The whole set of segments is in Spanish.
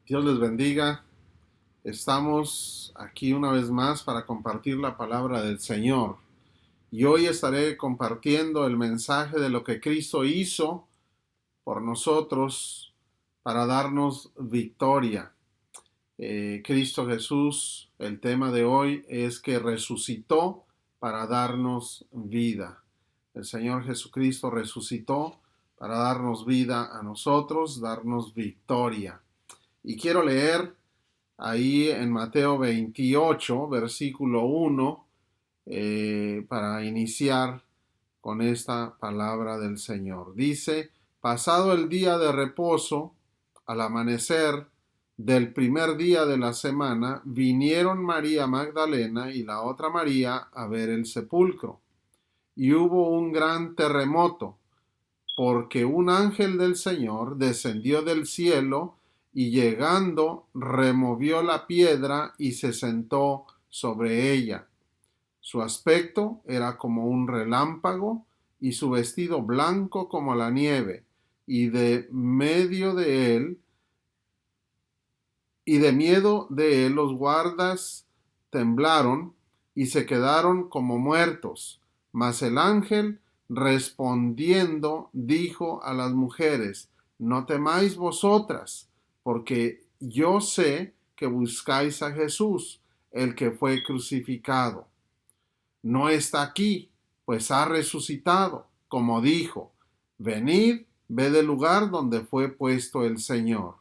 Dios les bendiga. Estamos aquí una vez más para compartir la palabra del Señor. Y hoy estaré compartiendo el mensaje de lo que Cristo hizo por nosotros para darnos victoria. Cristo Jesús, el tema de hoy es que resucitó para darnos vida. El Señor Jesucristo resucitó para darnos vida a nosotros, darnos victoria. Y quiero leer ahí en Mateo 28, versículo 1, para iniciar con esta palabra del Señor. Dice, pasado el día de reposo, al amanecer del primer día de la semana, vinieron María Magdalena y la otra María a ver el sepulcro. Y hubo un gran terremoto, porque un ángel del Señor descendió del cielo y llegando removió la piedra y se sentó sobre ella. Su aspecto era como un relámpago y su vestido blanco como la nieve, y de medio de él y de miedo de él los guardas temblaron y se quedaron como muertos. Mas el ángel respondiendo dijo a las mujeres, no temáis vosotras, porque yo sé que buscáis a Jesús, el que fue crucificado. No está aquí, pues ha resucitado, como dijo, venid, ved el lugar donde fue puesto el Señor.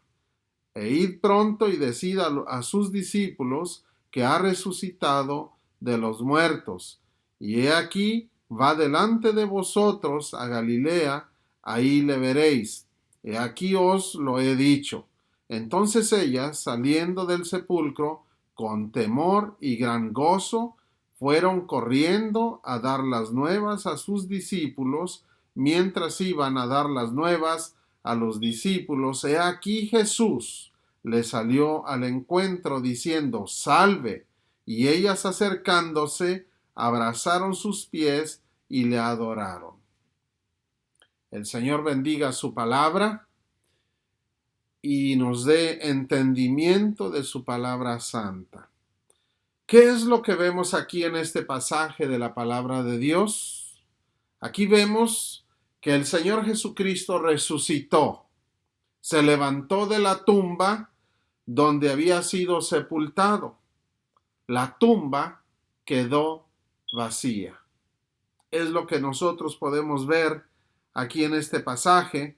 E id pronto y decid a sus discípulos que ha resucitado de los muertos. Y he aquí, va delante de vosotros a Galilea, ahí le veréis. He aquí os lo he dicho. Entonces ellas, saliendo del sepulcro, con temor y gran gozo, fueron corriendo a dar las nuevas a sus discípulos. Mientras iban a dar las nuevas a los discípulos, he aquí Jesús le salió al encuentro diciendo, salve, y ellas acercándose, abrazaron sus pies y le adoraron. El Señor bendiga su palabra y nos dé entendimiento de su palabra santa. ¿Qué es lo que vemos aquí en este pasaje de la palabra de Dios? Aquí vemos que el Señor Jesucristo resucitó, se levantó de la tumba donde había sido sepultado. La tumba quedó vacía. Es lo que nosotros podemos ver aquí en este pasaje.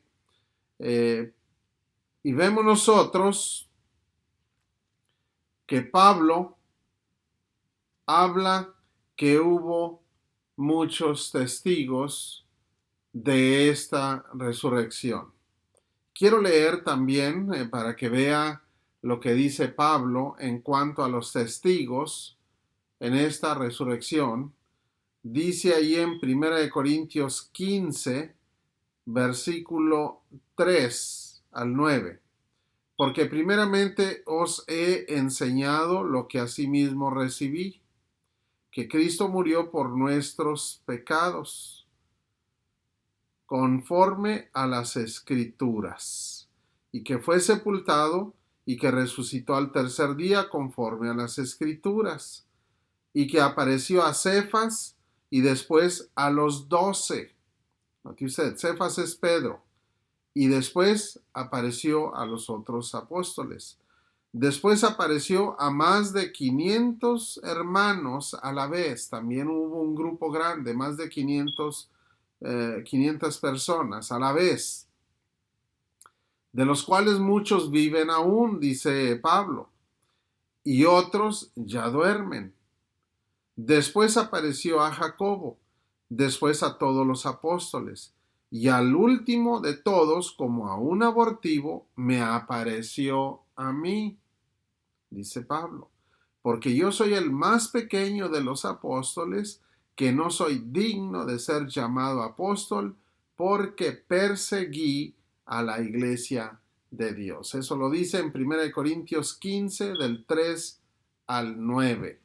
Y vemos nosotros que Pablo habla que hubo muchos testigos de esta resurrección. Quiero leer también para que vea lo que dice Pablo en cuanto a los testigos en esta resurrección. Dice ahí en 1 Corintios 15, versículo 3 al 9. Porque primeramente os he enseñado lo que asimismo recibí, que Cristo murió por nuestros pecados, conforme a las Escrituras, y que fue sepultado y que resucitó al tercer día conforme a las Escrituras, y que apareció a Cefas y después a los 12. Note usted, Cefas es Pedro, y después apareció a los otros apóstoles. Después apareció a más de 500 hermanos a la vez. También hubo un grupo grande, más de 500 personas a la vez, de los cuales muchos viven aún, dice Pablo, y otros ya duermen. Después apareció a Jacobo, después a todos los apóstoles, y al último de todos, como a un abortivo, me apareció a mí, dice Pablo, porque yo soy el más pequeño de los apóstoles, que no soy digno de ser llamado apóstol, porque perseguí a la iglesia de Dios. Eso lo dice en 1 Corintios 15, del 3 al 9.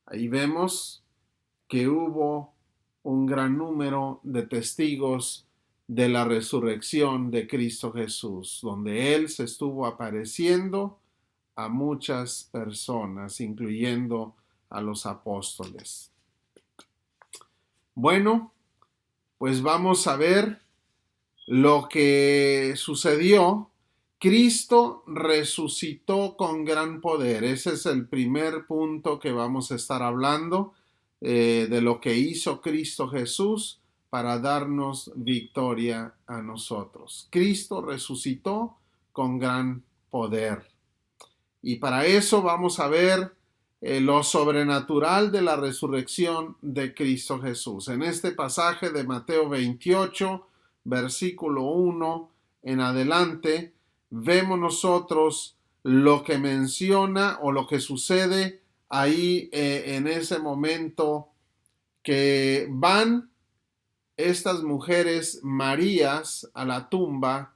Ahí vemos que hubo un gran número de testigos de la resurrección de Cristo Jesús, donde Él se estuvo apareciendo a muchas personas, incluyendo a los apóstoles. Bueno, pues vamos a ver lo que sucedió. Cristo resucitó con gran poder. Ese es el primer punto que vamos a estar hablando, de lo que hizo Cristo Jesús para darnos victoria a nosotros. Cristo resucitó con gran poder. Y para eso vamos a ver lo sobrenatural de la resurrección de Cristo Jesús. En este pasaje de Mateo 28, versículo 1 en adelante, vemos nosotros lo que menciona o lo que sucede ahí en ese momento, que van estas mujeres Marías a la tumba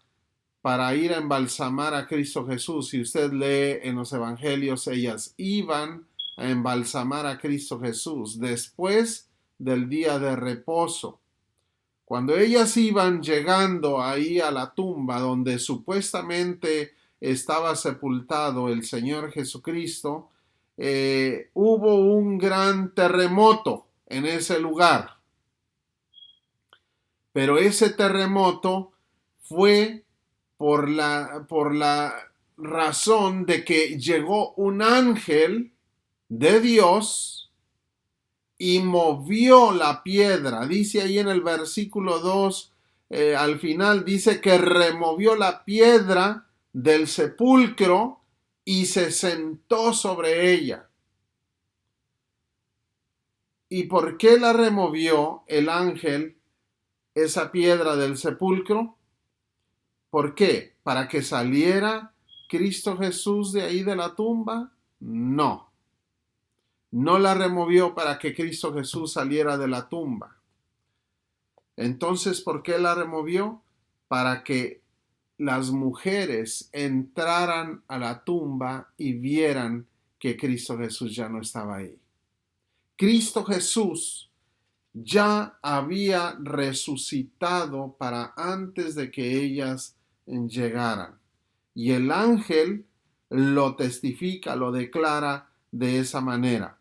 para ir a embalsamar a Cristo Jesús. Si usted lee en los evangelios, ellas iban a embalsamar a Cristo Jesús después del día de reposo. Cuando ellas iban llegando ahí a la tumba donde supuestamente estaba sepultado el Señor Jesucristo, hubo un gran terremoto en ese lugar. Pero ese terremoto fue por la razón de que llegó un ángel de Dios y movió la piedra. Dice ahí en el versículo 2, al final dice que removió la piedra del sepulcro y se sentó sobre ella. ¿Y por qué la removió el ángel, esa piedra del sepulcro? ¿Por qué? ¿Para que saliera Cristo Jesús de ahí de la tumba? No. No la removió para que Cristo Jesús saliera de la tumba. Entonces, ¿por qué la removió? Para que las mujeres entraran a la tumba y vieran que Cristo Jesús ya no estaba ahí. Cristo Jesús ya había resucitado para antes de que ellas llegaran. Y el ángel lo testifica, lo declara de esa manera.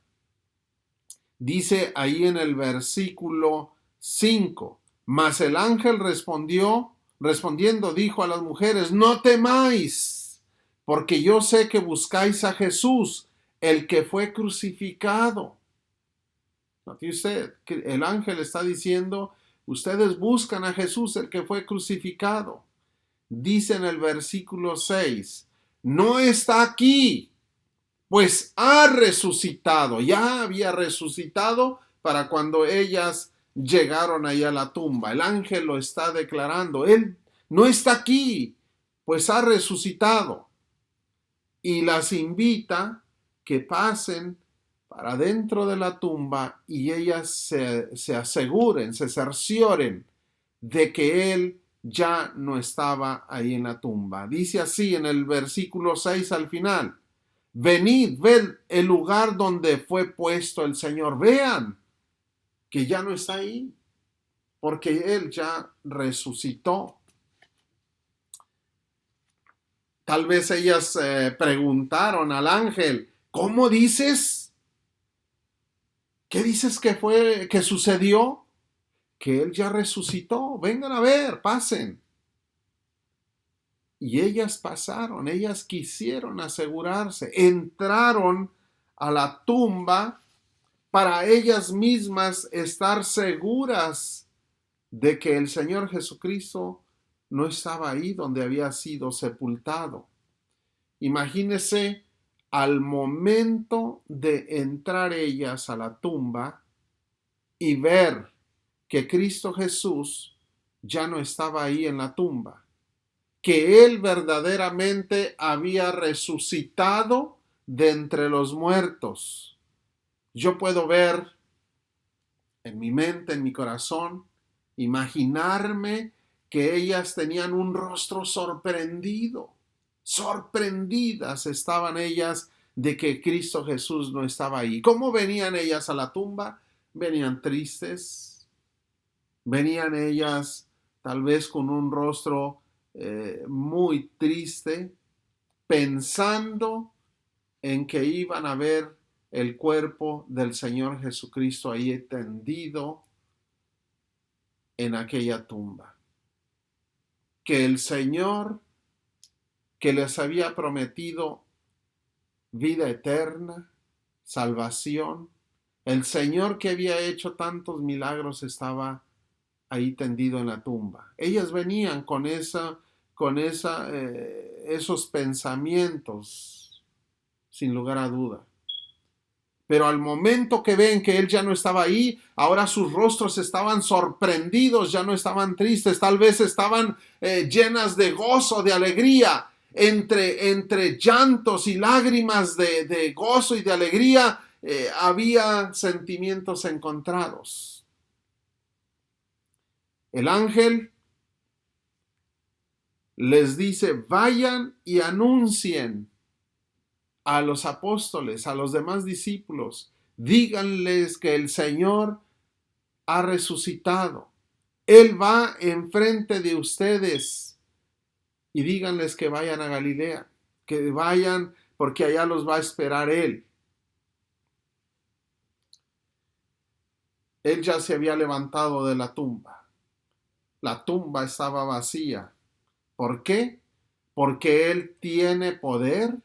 Dice ahí en el versículo 5, mas el ángel respondiendo dijo a las mujeres, no temáis, porque yo sé que buscáis a Jesús, el que fue crucificado. Note usted, el ángel está diciendo, ustedes buscan a Jesús, el que fue crucificado. Dice en el versículo 6, no está aquí, pues ha resucitado. Ya había resucitado para cuando ellas llegaron ahí a la tumba. El ángel lo está declarando. Él no está aquí, pues ha resucitado. Y las invita que pasen para dentro de la tumba y ellas se aseguren, se cercioren de que Él ya no estaba ahí en la tumba. Dice así en el versículo 6 al final, venid, ved el lugar donde fue puesto el Señor. Vean que ya no está ahí, porque Él ya resucitó. Tal vez ellas preguntaron al ángel, ¿cómo dices? ¿Qué dices que sucedió? Que Él ya resucitó. Vengan a ver, pasen. Y ellas pasaron, ellas quisieron asegurarse, entraron a la tumba para ellas mismas estar seguras de que el Señor Jesucristo no estaba ahí donde había sido sepultado. Imagínense al momento de entrar ellas a la tumba y ver que Cristo Jesús ya no estaba ahí en la tumba, que Él verdaderamente había resucitado de entre los muertos. Yo puedo ver en mi mente, en mi corazón, imaginarme que ellas tenían un rostro sorprendido. Sorprendidas estaban ellas de que Cristo Jesús no estaba ahí. ¿Cómo venían ellas a la tumba? Venían tristes, venían ellas tal vez con un rostro muy triste, pensando en que iban a ver el cuerpo del Señor Jesucristo ahí tendido en aquella tumba. Que el Señor que les había prometido vida eterna, salvación, el Señor que había hecho tantos milagros estaba ahí tendido en la tumba. Ellas venían esos pensamientos, sin lugar a duda. Pero al momento que ven que él ya no estaba ahí, ahora sus rostros estaban sorprendidos, ya no estaban tristes, tal vez estaban llenas de gozo, de alegría. Entre llantos y lágrimas de gozo y de alegría, había sentimientos encontrados. El ángel les dice: vayan y anuncien a los apóstoles, a los demás discípulos, díganles que el Señor ha resucitado. Él va enfrente de ustedes y díganles que vayan a Galilea, que vayan porque allá los va a esperar Él. Él ya se había levantado de la tumba. La tumba estaba vacía. ¿Por qué? Porque Él tiene poder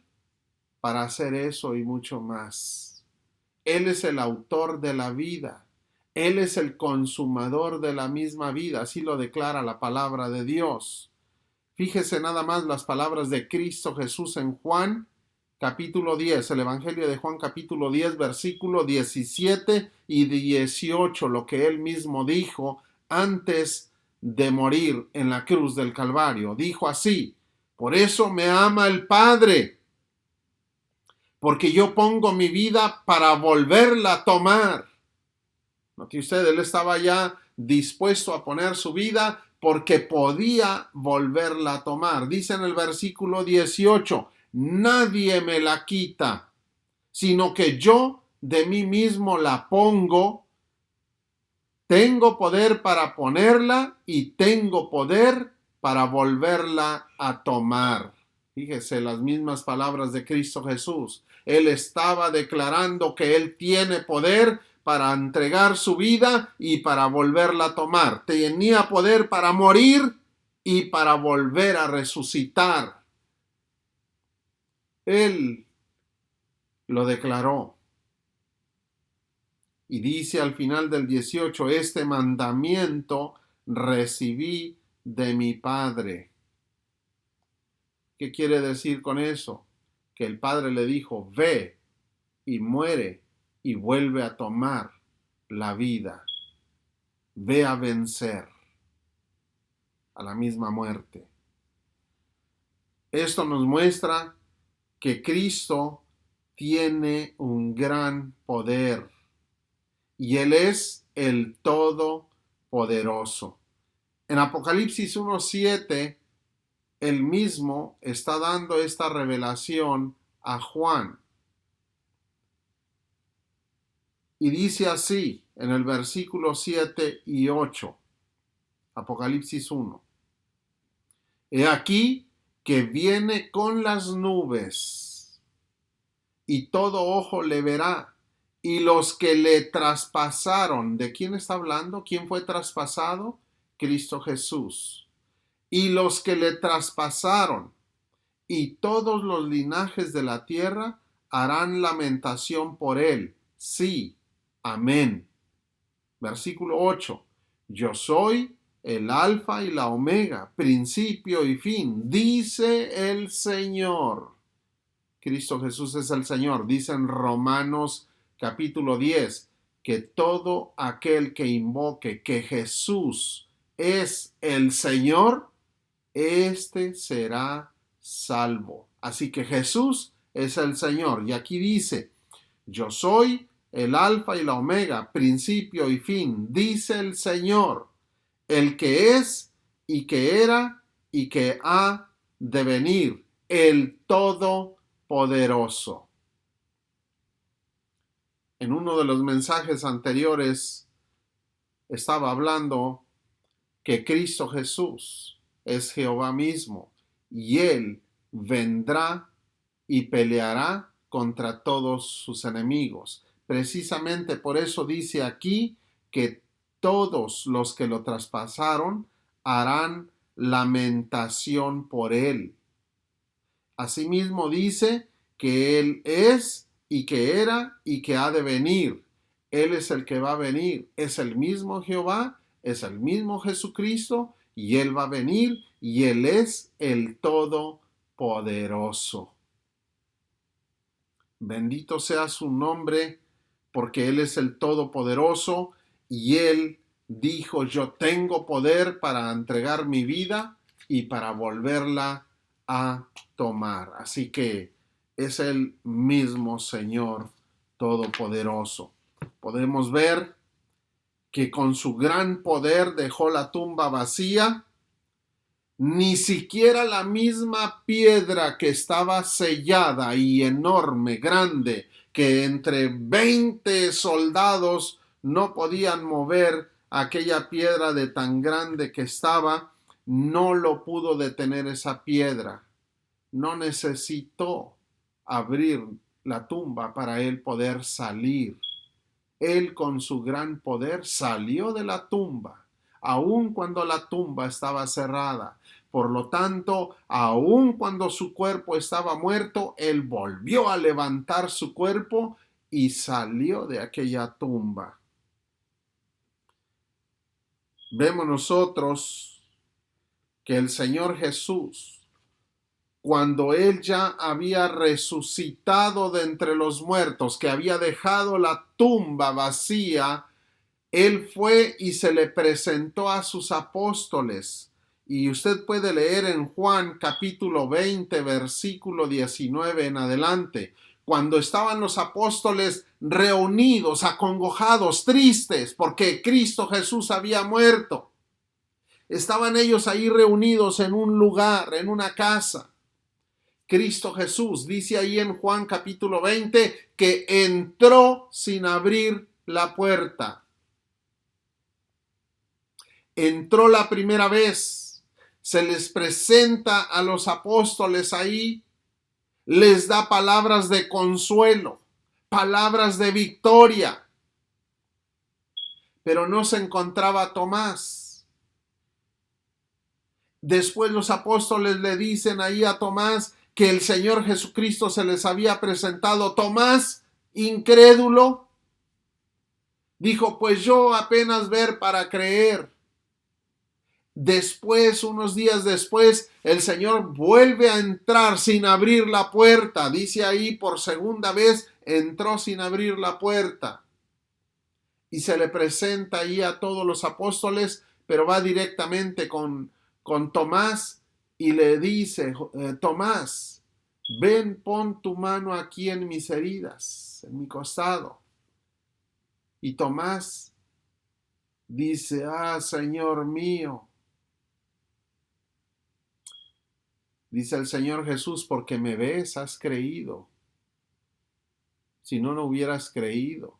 para hacer eso y mucho más. Él es el autor de la vida. Él es el consumador de la misma vida. Así lo declara la palabra de Dios. Fíjese nada más las palabras de Cristo Jesús en Juan capítulo 10, el Evangelio de Juan capítulo 10, versículo 17 y 18, lo que él mismo dijo antes de morir en la cruz del Calvario. Dijo así: por eso me ama el Padre, porque yo pongo mi vida para volverla a tomar. Note usted, él estaba ya dispuesto a poner su vida porque podía volverla a tomar. Dice en el versículo 18, nadie me la quita, sino que yo de mí mismo la pongo. Tengo poder para ponerla y tengo poder para volverla a tomar. Fíjese las mismas palabras de Cristo Jesús. Él estaba declarando que Él tiene poder para entregar su vida y para volverla a tomar. Tenía poder para morir y para volver a resucitar. Él lo declaró. Y dice al final del 18, este mandamiento recibí de mi Padre. ¿Qué quiere decir con eso? Que el Padre le dijo, ve y muere y vuelve a tomar la vida. Ve a vencer a la misma muerte. Esto nos muestra que Cristo tiene un gran poder y Él es el Todopoderoso. En Apocalipsis 1:7, Él mismo está dando esta revelación a Juan. Y dice así en el versículo 7 y 8, Apocalipsis 1. He aquí que viene con las nubes, y todo ojo le verá, y los que le traspasaron. ¿De quién está hablando? ¿Quién fue traspasado? Cristo Jesús. Y los que le traspasaron, y todos los linajes de la tierra harán lamentación por él. Sí, amén. Versículo 8. Yo soy el alfa y la omega, principio y fin, dice el Señor. Cristo Jesús es el Señor. Dice en Romanos capítulo 10 que todo aquel que invoque que Jesús es el Señor, éste será salvo. Así que Jesús es el Señor. Y aquí dice, yo soy el alfa y la omega, principio y fin, dice el Señor, el que es y que era y que ha de venir, el Todopoderoso. En uno de los mensajes anteriores estaba hablando que Cristo Jesús es Jehová mismo y Él vendrá y peleará contra todos sus enemigos. Precisamente por eso dice aquí que todos los que lo traspasaron harán lamentación por él. Asimismo dice que Él es y que era y que ha de venir. Él es el que va a venir. Es el mismo Jehová, es el mismo Jesucristo y Él va a venir y Él es el Todopoderoso. Bendito sea su nombre, porque Él es el Todopoderoso y Él dijo: yo tengo poder para entregar mi vida y para volverla a tomar. Así que es el mismo Señor Todopoderoso. Podemos ver que con su gran poder dejó la tumba vacía. Ni siquiera la misma piedra que estaba sellada y enorme, grande, que entre 20 soldados no podían mover aquella piedra de tan grande que estaba, no lo pudo detener esa piedra. No necesitó abrir la tumba para él poder salir. Él con su gran poder salió de la tumba, aun cuando la tumba estaba cerrada. Por lo tanto, aun cuando su cuerpo estaba muerto, Él volvió a levantar su cuerpo y salió de aquella tumba. Vemos nosotros que el Señor Jesús, cuando Él ya había resucitado de entre los muertos, que había dejado la tumba vacía, Él fue y se le presentó a sus apóstoles. Y usted puede leer en Juan capítulo 20, versículo 19 en adelante, cuando estaban los apóstoles reunidos, acongojados, tristes, porque Cristo Jesús había muerto. Estaban ellos ahí reunidos en un lugar, en una casa. Cristo Jesús dice ahí en Juan capítulo 20 que entró sin abrir la puerta. Entró la primera vez, se les presenta a los apóstoles ahí, les da palabras de consuelo, palabras de victoria, pero no se encontraba Tomás. Después los apóstoles le dicen ahí a Tomás que el Señor Jesucristo se les había presentado. Tomás, incrédulo, dijo: pues yo apenas ver para creer. Después, unos días después, el Señor vuelve a entrar sin abrir la puerta. Dice ahí, por segunda vez, entró sin abrir la puerta. Y se le presenta ahí a todos los apóstoles, pero va directamente con Tomás y le dice: Tomás, ven, pon tu mano aquí en mis heridas, en mi costado. Y Tomás dice: Señor mío. Dice el Señor Jesús: porque me ves, has creído. Si no, no hubieras creído.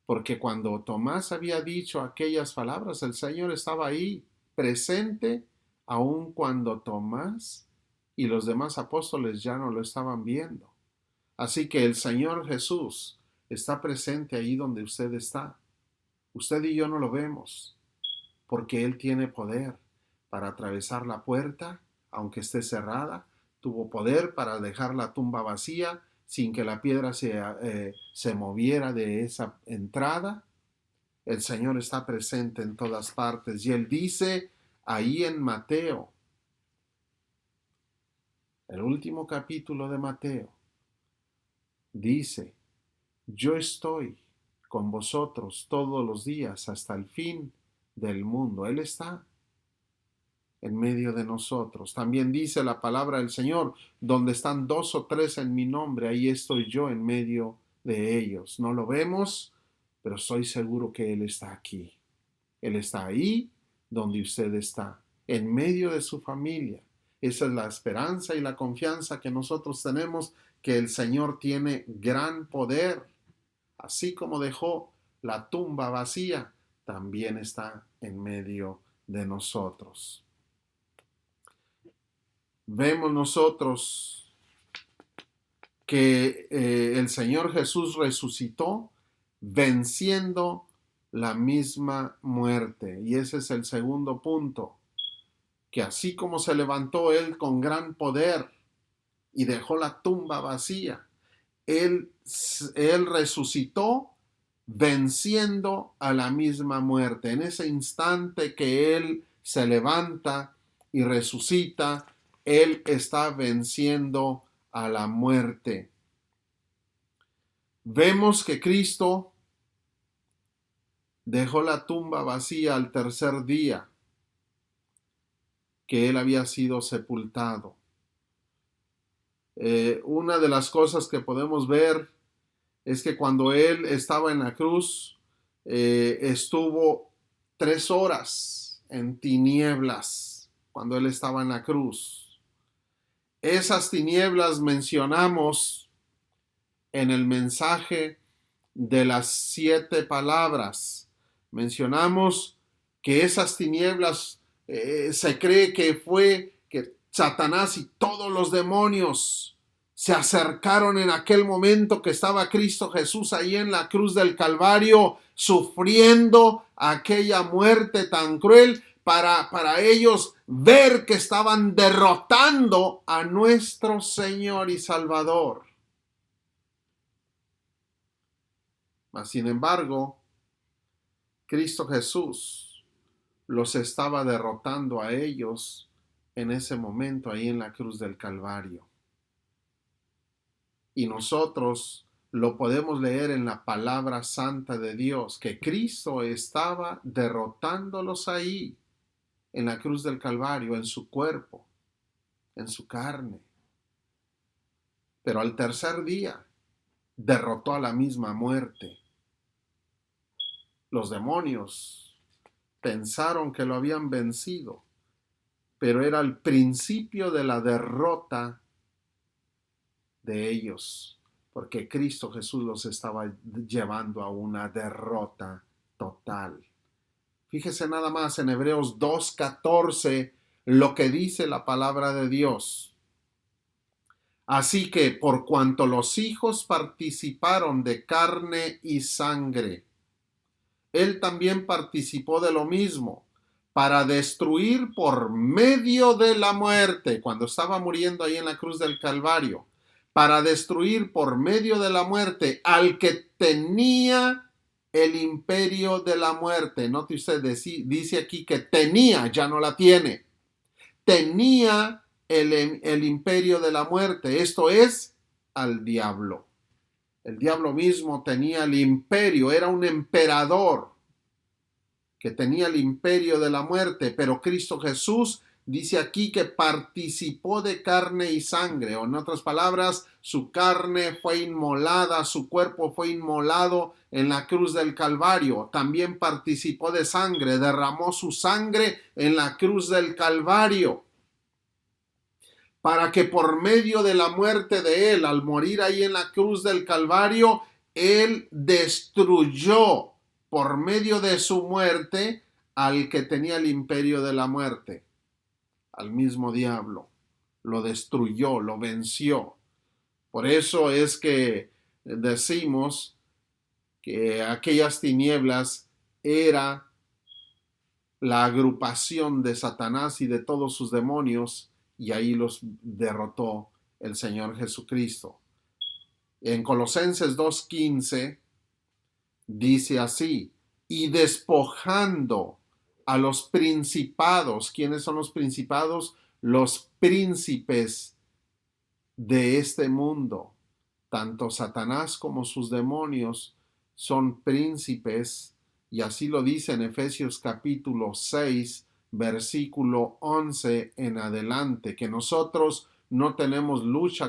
Porque cuando Tomás había dicho aquellas palabras, el Señor estaba ahí, presente, aun cuando Tomás y los demás apóstoles ya no lo estaban viendo. Así que el Señor Jesús está presente ahí donde usted está. Usted y yo no lo vemos, porque Él tiene poder para atravesar la puerta, aunque esté cerrada. Tuvo poder para dejar la tumba vacía sin que la piedra se moviera de esa entrada. El Señor está presente en todas partes. Y Él dice ahí en Mateo, el último capítulo de Mateo, dice: yo estoy con vosotros todos los días hasta el fin del mundo. Él está en medio de nosotros. También dice la palabra del Señor: donde están 2 o 3 en mi nombre, ahí estoy yo en medio de ellos. No lo vemos, pero estoy seguro que Él está aquí. Él está ahí donde usted está, en medio de su familia. Esa es la esperanza y la confianza que nosotros tenemos, que el Señor tiene gran poder. Así como dejó la tumba vacía, también está en medio de nosotros. Vemos nosotros que el Señor Jesús resucitó venciendo la misma muerte. Y ese es el segundo punto, que así como se levantó Él con gran poder y dejó la tumba vacía, Él resucitó venciendo a la misma muerte. En ese instante que Él se levanta y resucita, Él está venciendo a la muerte. Vemos que Cristo dejó la tumba vacía al tercer día que Él había sido sepultado. Una de las cosas que podemos ver es que cuando Él estaba en la cruz, estuvo 3 horas en tinieblas cuando Él estaba en la cruz. Esas tinieblas mencionamos en el mensaje de las 7 palabras. Mencionamos que esas tinieblas se cree que fue que Satanás y todos los demonios se acercaron en aquel momento que estaba Cristo Jesús ahí en la cruz del Calvario, sufriendo aquella muerte tan cruel, para ellos ver que estaban derrotando a nuestro Señor y Salvador. Mas, sin embargo, Cristo Jesús los estaba derrotando a ellos en ese momento ahí en la cruz del Calvario. Y nosotros lo podemos leer en la palabra santa de Dios, que Cristo estaba derrotándolos ahí en la cruz del Calvario, en su cuerpo, en su carne. Pero al tercer día derrotó a la misma muerte. Los demonios pensaron que lo habían vencido, pero era el principio de la derrota de ellos, porque Cristo Jesús los estaba llevando a una derrota total. Fíjese nada más en Hebreos 2:14 lo que dice la palabra de Dios. Así que por cuanto los hijos participaron de carne y sangre, Él también participó de lo mismo, para destruir por medio de la muerte, cuando estaba muriendo ahí en la cruz del Calvario, para destruir por medio de la muerte al que tenía el imperio de la muerte. Note usted, dice aquí que tenía, ya no la tiene. Tenía el imperio de la muerte, esto es, al diablo. El diablo mismo tenía el imperio, era un emperador que tenía el imperio de la muerte, pero Cristo Jesús dice aquí que participó de carne y sangre, o en otras palabras, su carne fue inmolada, su cuerpo fue inmolado en la cruz del Calvario. También participó de sangre, derramó su sangre en la cruz del Calvario, para que por medio de la muerte de Él, al morir ahí en la cruz del Calvario, Él destruyó por medio de su muerte al que tenía el imperio de la muerte, al mismo diablo. Lo destruyó, lo venció. Por eso es que decimos que aquellas tinieblas era la agrupación de Satanás y de todos sus demonios, y ahí los derrotó el Señor Jesucristo. En Colosenses 2:15 dice así: y despojando a los principados. ¿Quiénes son los principados? Los príncipes de este mundo. Tanto Satanás como sus demonios son príncipes, y así lo dice en Efesios capítulo 6, versículo 11 en adelante, que nosotros no tenemos lucha